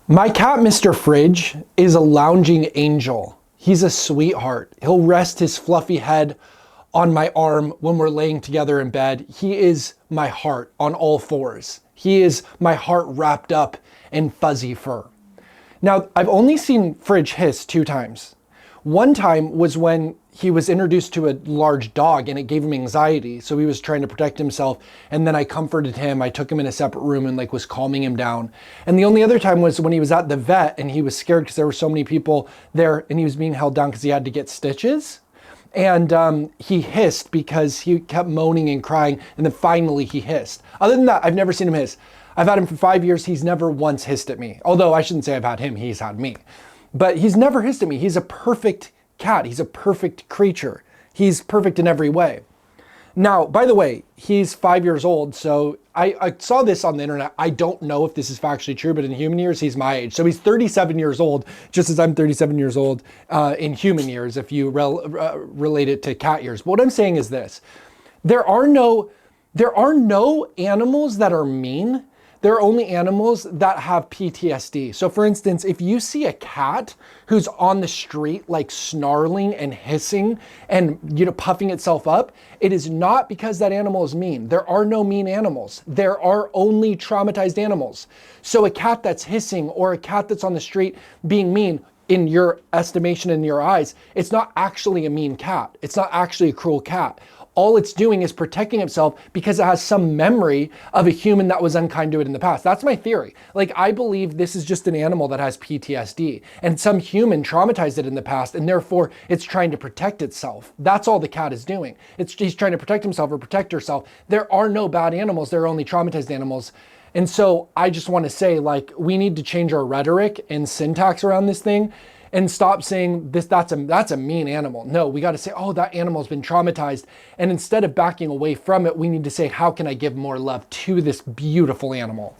My cat, Mr. Fridge, is a lounging angel. He's a sweetheart. He'll rest his fluffy head on my arm when we're laying together in bed. He is my heart on all fours. He is my heart wrapped up in fuzzy fur. Now, I've only seen Fridge hiss 2 times. One time was when he was introduced to a large dog and it gave him anxiety. So he was trying to protect himself. And then I comforted him. I took him in a separate room and was calming him down. And the only other time was when he was at the vet and he was scared because there were so many people there and he was being held down because he had to get stitches. And he hissed because he kept moaning and crying. And then finally he hissed. Other than that, I've never seen him hiss. I've had him for 5 years. He's never once hissed at me. Although I shouldn't say I've had him, he's had me. But he's never hissed at me. He's a perfect cat. He's a perfect creature. He's perfect in every way. Now, by the way, he's 5 years old. So I saw this on the internet. I don't know if this is factually true, but in human years, he's my age. So he's 37 years old, just as I'm 37 years old in human years, if you relate it to cat years. But what I'm saying is this. There are no animals that are mean. There are only animals that have PTSD. So for instance, if you see a cat who's on the street snarling and hissing and puffing itself up, it is not because that animal is mean. There are no mean animals. There are only traumatized animals. So a cat that's hissing or a cat that's on the street being mean, in your estimation, in your eyes, it's not actually a mean cat. It's not actually a cruel cat. All it's doing is protecting itself because it has some memory of a human that was unkind to it in the past. That's my theory. I believe this is just an animal that has PTSD and some human traumatized it in the past and therefore it's trying to protect itself. That's all the cat is doing. He's trying to protect himself or protect herself. There are no bad animals. There are only traumatized animals. And so I just want to say we need to change our rhetoric and syntax around this thing and stop saying that's a mean animal. No, we got to say, oh, that animal's been traumatized. And instead of backing away from it, we need to say, how can I give more love to this beautiful animal?